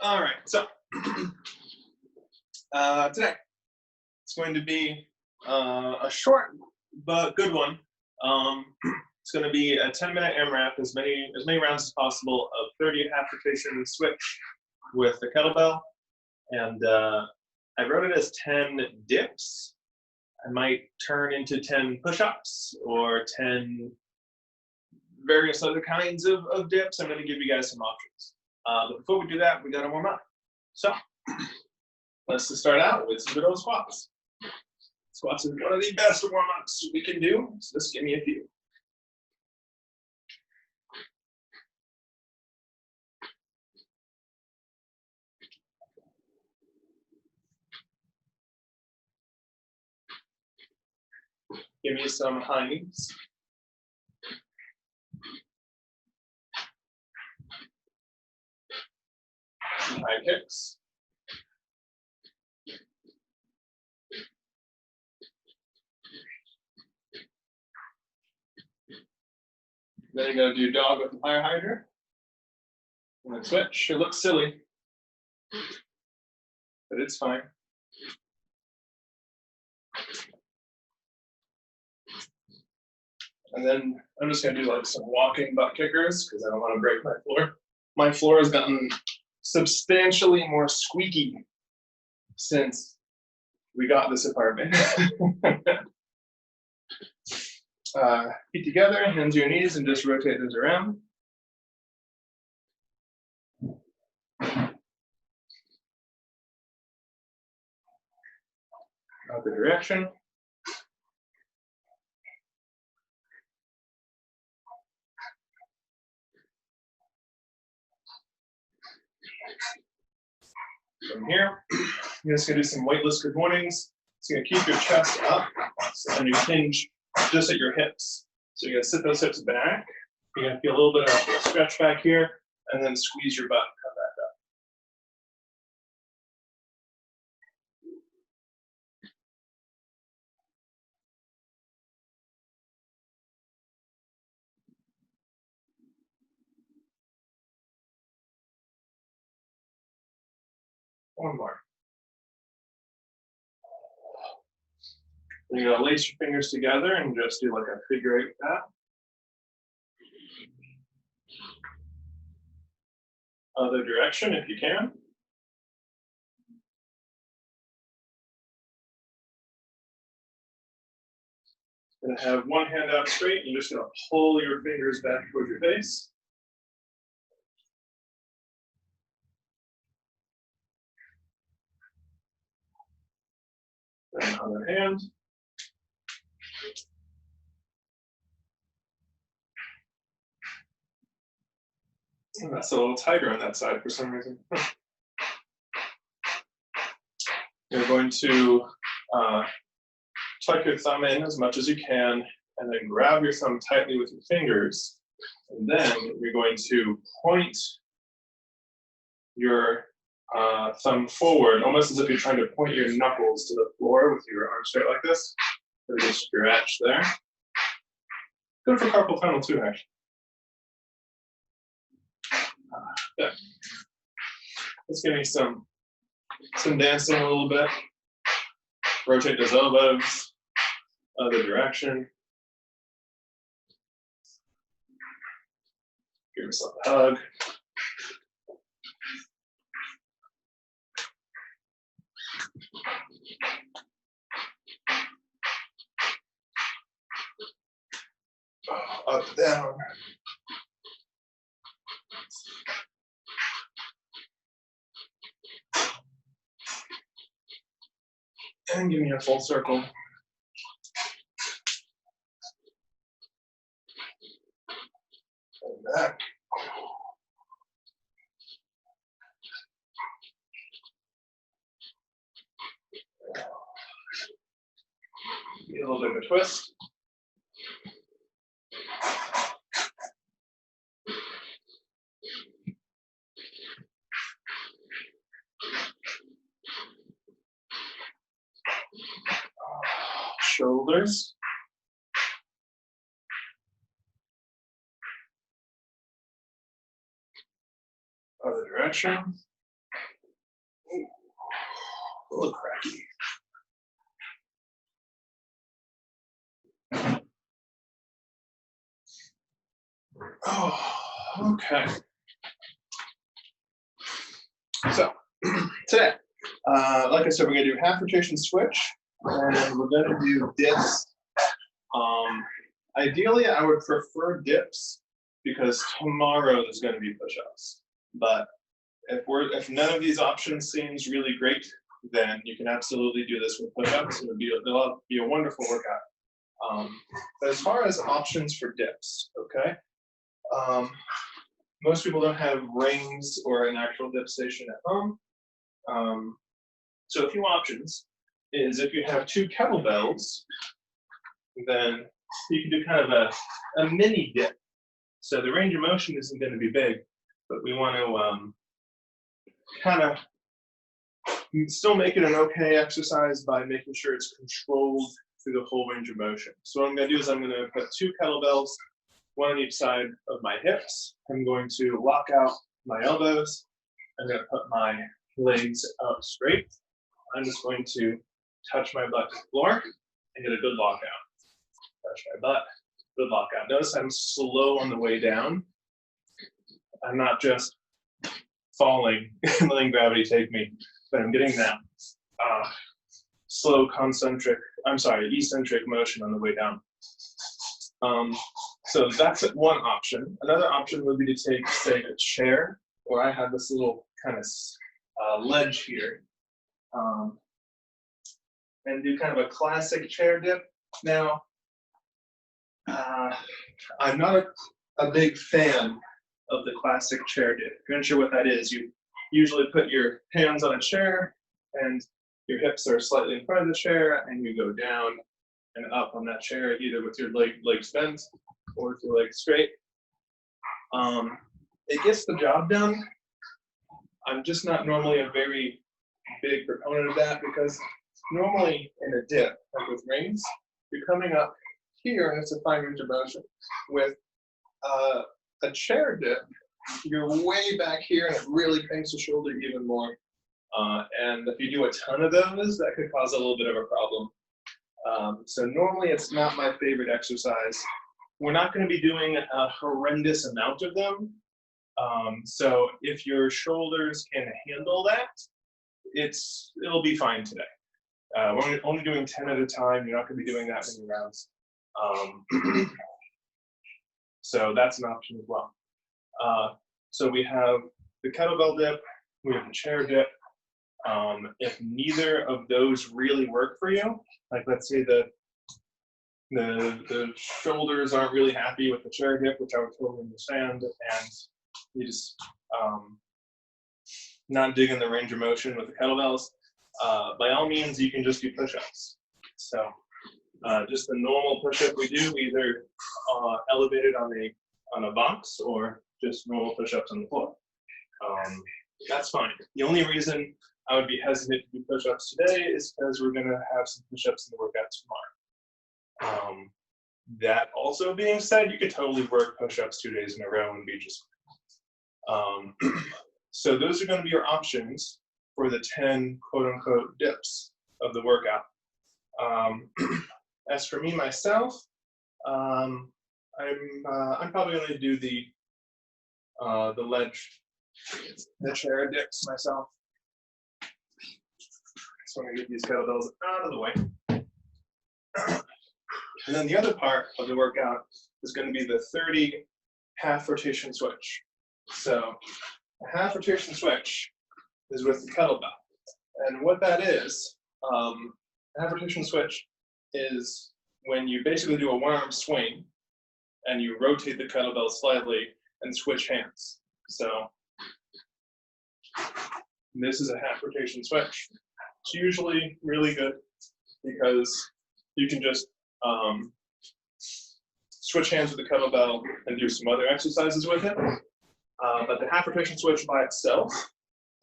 All right, so today it's going to be a short but good one. It's going to be a 10-minute AMRAP, as many rounds as possible of 30 half rotation switch with the kettlebell, and I wrote it as 10 dips. I might turn into 10 push-ups or 10 various other kinds of dips. I'm going to give you guys some options. But before we do that, we got to warm up. So let's just start out with some good old squats. Squats is one of the best warm-ups we can do, so just give me a few. Give me some high knees. Some high kicks. Then you're going to do dog with the fire hydrant. And then switch. It looks silly, but it's fine. And then I'm just going to do like some walking butt kickers because I don't want to break my floor. My floor has gotten substantially more squeaky since we got this apartment. Feet together, hands to your knees, and just rotate those around. Other direction. From here, you're just going to do some weightless good mornings. So you're going to keep your chest up, and you hinge just at your hips. So you're going to sit those hips back. You're going to feel a little bit of a stretch back here, and then squeeze your butt and come back up. One more. You're going to lace your fingers together and just do like a figure 8 with that. Other direction if you can. You're going to have one hand out straight. You're just going to pull your fingers back towards your face. Then other hand. And that's a little tighter on that side for some reason. You're going to tuck your thumb in as much as you can, and then grab your thumb tightly with your fingers. And then you're going to point your thumb forward, almost as if you're trying to point your knuckles to the floor with your arm straight like this. And just stretch there. Good for carpal tunnel too, actually. Yeah. Let's give me some dancing a little bit. Rotate those elbows, other direction. Give yourself a hug. Up, down. And give me a full circle. And back. Get a little bit of a twist. Shoulders. Other direction. A little cracky. Oh, okay. So today, like I said, we're gonna do half rotation switch, and we're gonna do dips. Ideally, I would prefer dips because tomorrow there's gonna be push-ups. But if none of these options seems really great, then you can absolutely do this with push-ups. It'll be a wonderful workout. But as far as options for dips, okay. Most people don't have rings or an actual dip station at home. So a few options is if you have 2 kettlebells, then you can do kind of a mini dip. So the range of motion isn't going to be big, but we want to kind of still make it an okay exercise by making sure it's controlled through the whole range of motion. So what I'm going to do is I'm going to put 2 kettlebells, one on each side of my hips. I'm going to lock out my elbows. I'm going to put my legs up straight. I'm just going to touch my butt to the floor and get a good lockout. Touch my butt, good lockout. Notice I'm slow on the way down. I'm not just falling and letting gravity take me, but I'm getting that slow eccentric motion on the way down. So that's one option. Another option would be to take, say, a chair, or I have this little kind of ledge here, and do kind of a classic chair dip. Now, I'm not a big fan of the classic chair dip. If you're not sure what that is, you usually put your hands on a chair and your hips are slightly in front of the chair, and you go down and up on that chair, either with your legs bent or with your legs straight. It gets the job done. I'm just not normally a very big proponent of that, because normally in a dip, like with rings, you're coming up here and it's a fine range of motion. With a chair dip, you're way back here and it really cranks the shoulder even more. And if you do a ton of those, that could cause a little bit of a problem. So normally it's not my favorite exercise. We're not going to be doing a horrendous amount of them. So if your shoulders can handle that, it'll be fine today. We're only doing 10 at a time. You're not going to be doing that many rounds. So that's an option as well. So we have the kettlebell dip, we have the chair dip. If neither of those really work for you, like let's say the shoulders aren't really happy with the chair dip, which I would totally understand, and you just not digging the range of motion with the kettlebells, by all means you can just do push-ups. So just the normal push-up we do, either elevated on a box or just normal push-ups on the floor. That's fine. The only reason I would be hesitant to do push-ups today is because we're going to have some push-ups in the workout tomorrow. That also being said, you could totally work push-ups 2 days in a row and be just fine. So those are going to be your options for the 10 quote-unquote dips of the workout. As for me myself, I'm probably going to do the chair dips myself. So I'm going to get these kettlebells out of the way. And then the other part of the workout is going to be the 30 half rotation switch. So a half rotation switch is with the kettlebell. And what that is, a half rotation switch is when you basically do a one-arm swing and you rotate the kettlebell slightly and switch hands. So this is a half rotation switch. It's usually really good because you can just switch hands with the kettlebell and do some other exercises with it. But the half rotation switch by itself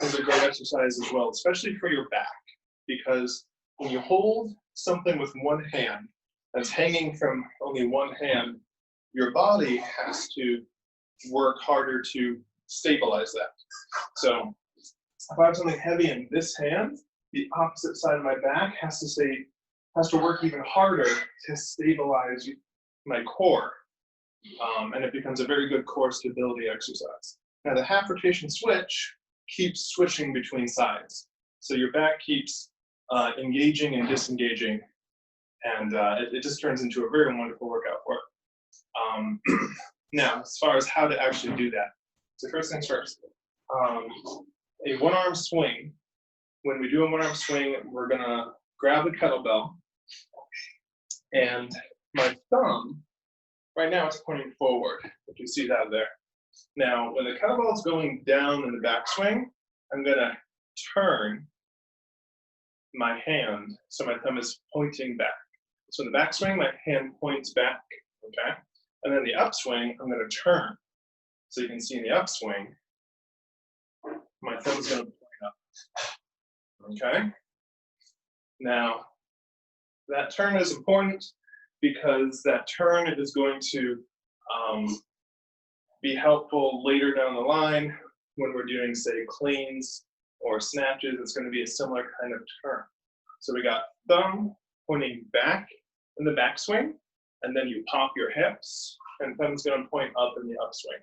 is a great exercise as well, especially for your back, because when you hold something with one hand that's hanging from only one hand, your body has to work harder to stabilize that. So if I have something heavy in this hand, the opposite side of my back has to work even harder to stabilize my core. And it becomes a very good core stability exercise. Now the half rotation switch keeps switching between sides. So your back keeps engaging and disengaging, and it just turns into a very wonderful workout for it. Now, as far as how to actually do that, so first things first, a one-arm swing. When we do a one-arm swing, we're gonna grab the kettlebell, and my thumb, right now it's pointing forward, if you see that there. Now, when the kettlebell is going down in the backswing, I'm gonna turn my hand so my thumb is pointing back. So in the backswing, my hand points back, okay? And then the upswing, I'm gonna turn. So you can see in the upswing, my thumb's gonna point up, okay? Now, that turn is important because that turn is going to be helpful later down the line when we're doing, say, cleans or snatches. It's going to be a similar kind of turn. So we got thumb pointing back in the backswing, and then you pop your hips, and thumb's going to point up in the upswing.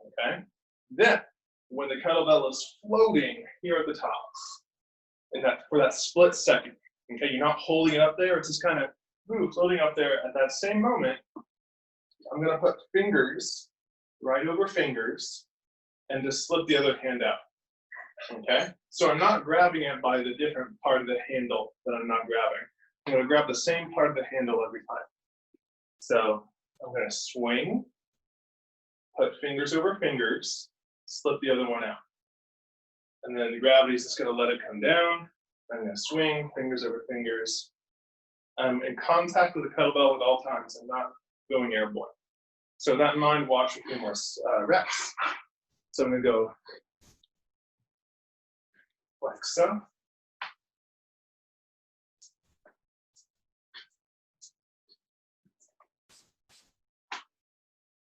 Okay? Then, when the kettlebell is floating here at the top, for that split second, okay, you're not holding it up there, it's just kind of floating up there. At that same moment, I'm going to put fingers right over fingers and just slip the other hand out. Okay? So I'm not grabbing it by the different part of the handle that I'm not grabbing. I'm going to grab the same part of the handle every time. So I'm going to swing, put fingers over fingers, slip the other one out. And then the gravity is just going to let it come down. I'm going to swing, fingers over fingers. I'm in contact with the kettlebell at all times. I'm not going airborne. So with that in mind, watch a few more reps. So I'm going to go like so.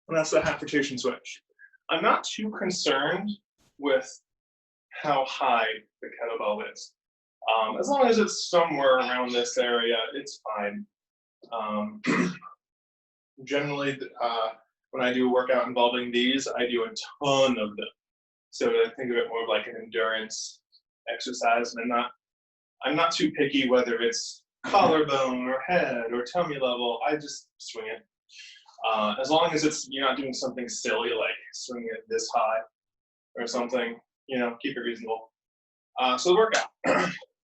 And that's the half rotation switch. I'm not too concerned with how high the kettlebell is. As long as it's somewhere around this area, it's fine. Generally, when I do a workout involving these, I do a ton of them. So I think of it more of like an endurance exercise, and I'm not too picky whether it's collarbone or head or tummy level. I just swing it. As long as you're not doing something silly like swinging it this high or something, keep it reasonable. So the workout,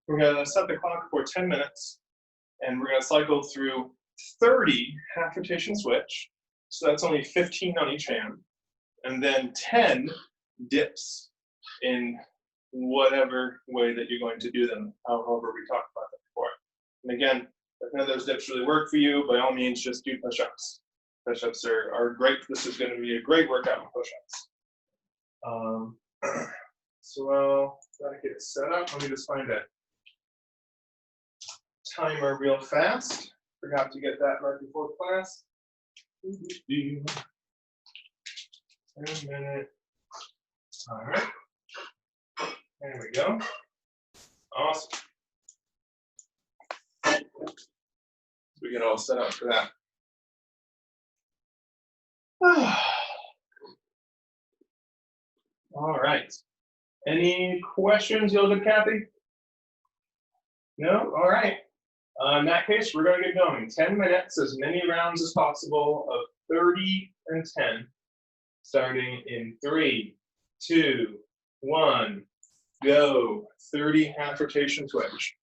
we're gonna set the clock for 10 minutes, and we're gonna cycle through 30 half rotation switch. So that's only 15 on each hand, and then 10 dips in whatever way that you're going to do them, however we talked about that before. And again, if none of those dips really work for you, by all means, just do push-ups. Push-ups are great. This is going to be a great workout with push-ups. So gotta get it set up. Let me just find a timer real fast. Forgot to get that right before class. 10 minutes. All right. There we go. Awesome. We get all set up for that. All right. Any questions? You look at Kathy? No? All right. In that case, we're going to get going. 10 minutes, as many rounds as possible of 30 and 10, starting in 3, 2, 1, go. 30 half rotation switch.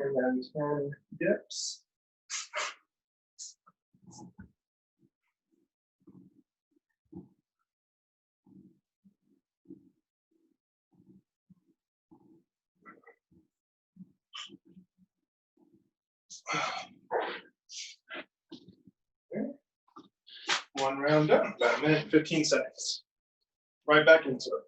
and then 10 dips. Okay. One round done, about a minute and 15 seconds. Right back into it.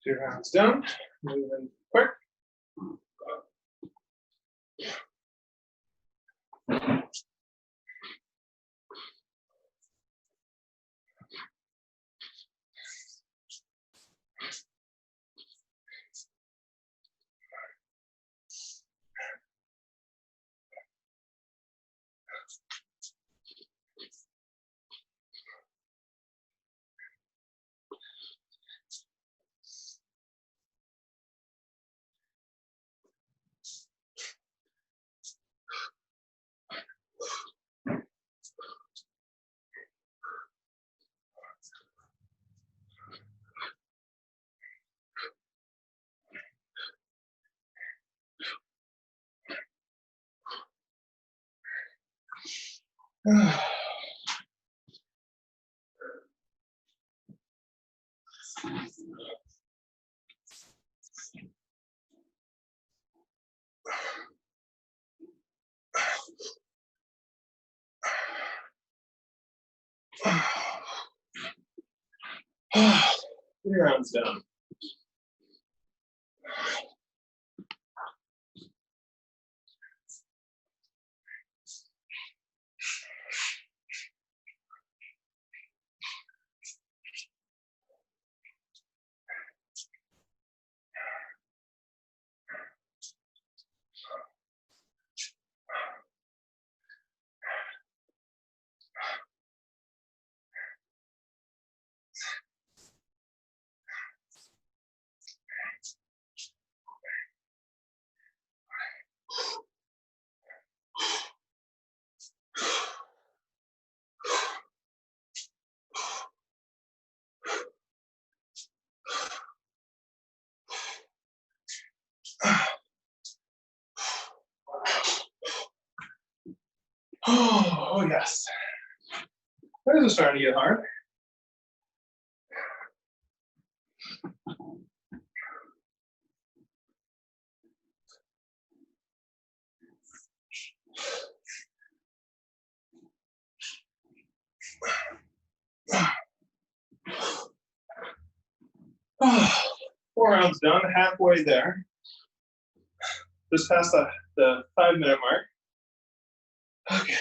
Two rounds done. Moving quick. Three rounds done. Oh, yes. This is starting to get hard. Four rounds done, halfway there. Just past the 5-minute mark. Okay.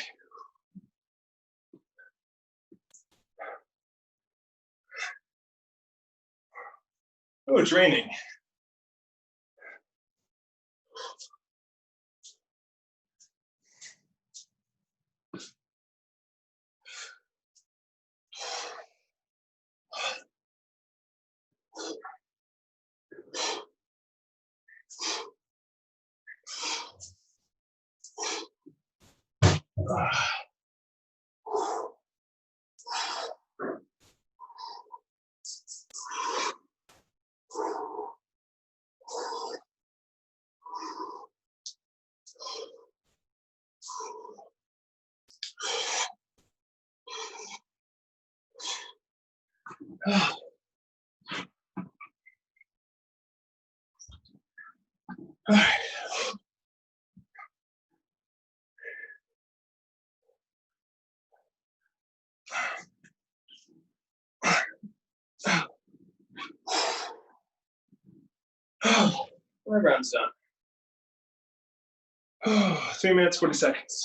Oh, it's raining. All right. My round's done. 3 minutes, 40 seconds.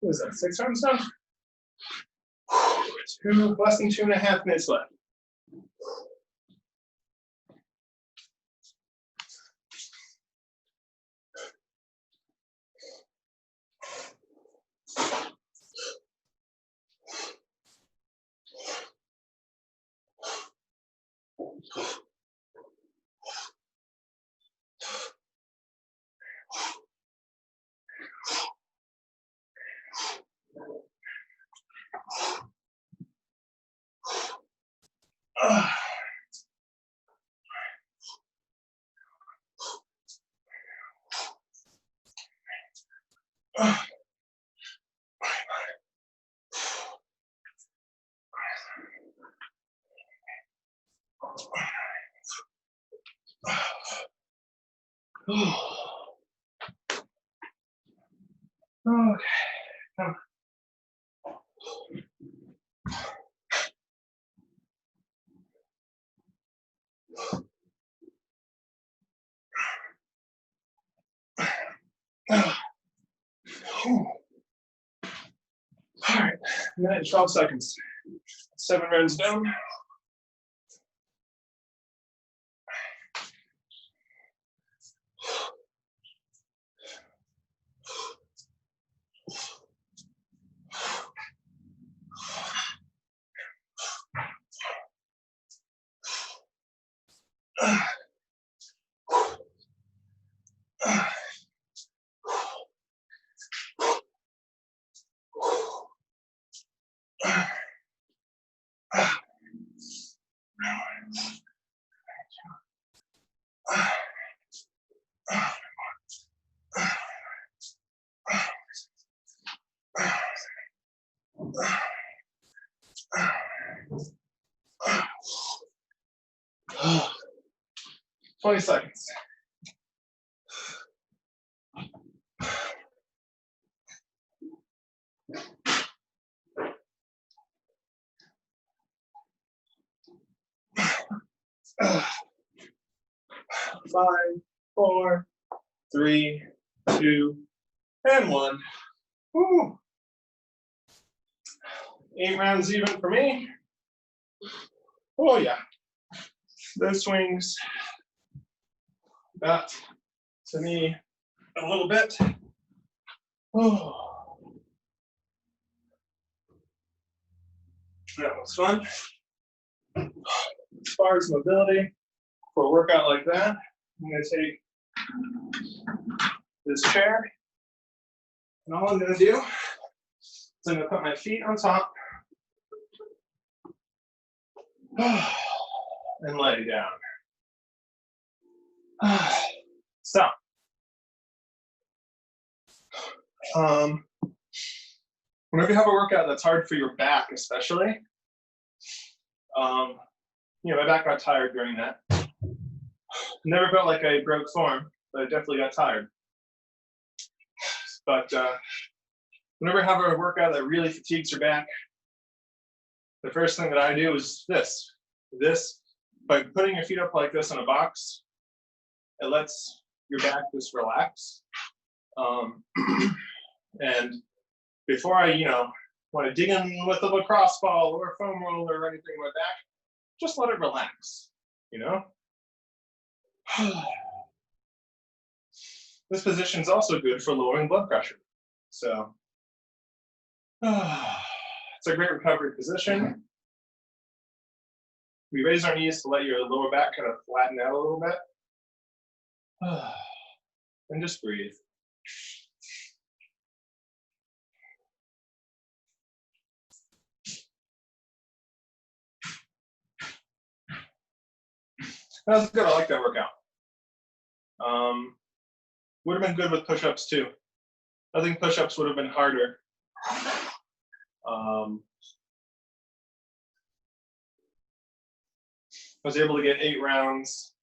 What is that, 6 rounds now? Less than 2.5 minutes left. Okay. All right, minute and 12 seconds. 7 rounds down. Oh, 20 seconds. Five, 4, 3, 2, and 1. Woo. 8 rounds even for me. Oh yeah. Those swings got to me a little bit. Oh, that was fun. As far as mobility for a workout like that, I'm going to take this chair, and all I'm going to do is I'm going to put my feet on top and lay down. So, whenever you have a workout that's hard for your back, especially, my back got tired during that. Never felt like I broke form, but I definitely got tired. But whenever I have a workout that really fatigues your back, the first thing that I do is this. By putting your feet up like this in a box, it lets your back just relax. And before I, want to dig in with a lacrosse ball or a foam roller or anything like that, just let it relax, This position is also good for lowering blood pressure. So it's a great recovery position. We raise our knees to let your lower back kind of flatten out a little bit. And just breathe. That was good. I like that workout. Would have been good with push-ups too. I think push-ups would have been harder. I was able to get 8 rounds,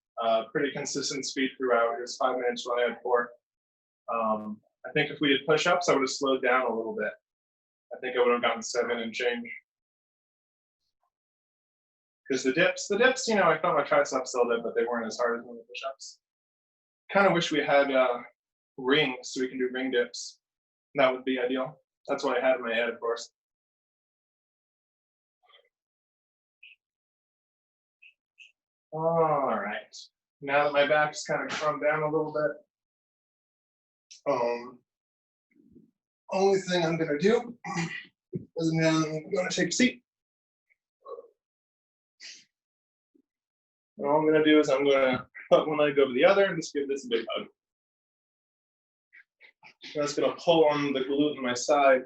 pretty consistent speed throughout. It was 5 minutes when I had 4. I think if we did push-ups, I would have slowed down a little bit. I think I would have gotten 7 and change. Because the dips, I felt my triceps still did, but they weren't as hard as the push-ups. Kind of wish we had rings so we can do ring dips. That would be ideal. That's what I had in my head, of course. All right. Now that my back's kind of calmed down a little bit, only thing I'm gonna do is I'm gonna take a seat. And all I'm gonna do is I'm gonna put one leg over the other and just give this a big hug. I'm just gonna pull on the glute in my side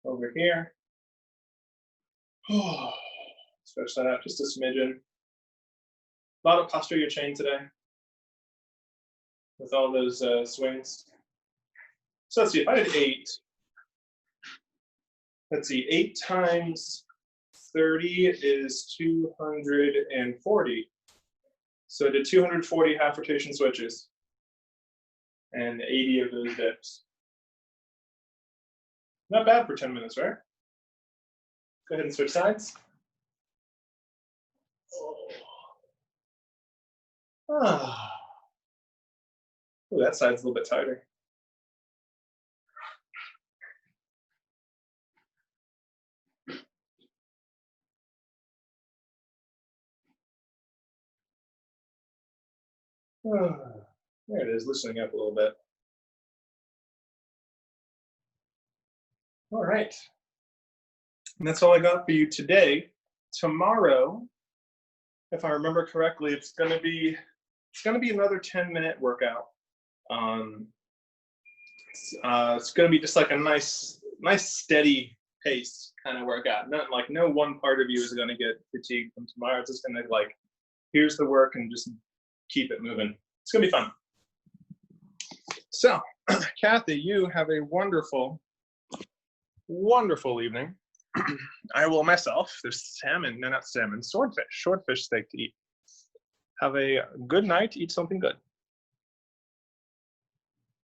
over here. Stretch that out just a smidgen. A lot of posterior chain today with all those swings. So let's see, if I did 8, let's see, 8 times 30 is 240. So I did 240 half rotation switches and 80 of those dips. Not bad for 10 minutes, right? Go ahead and switch sides. Oh, that side's a little bit tighter. There it is, loosening up a little bit. All right. And that's all I got for you today. Tomorrow, if I remember correctly, it's gonna be another 10-minute workout. It's gonna be just like a nice steady pace kind of workout. No one part of you is gonna get fatigued from tomorrow. It's just gonna here's the work and just keep it moving. It's gonna be fun. So, Kathy, you have a wonderful evening. I will myself. There's swordfish steak to eat. Have a good night. Eat something good.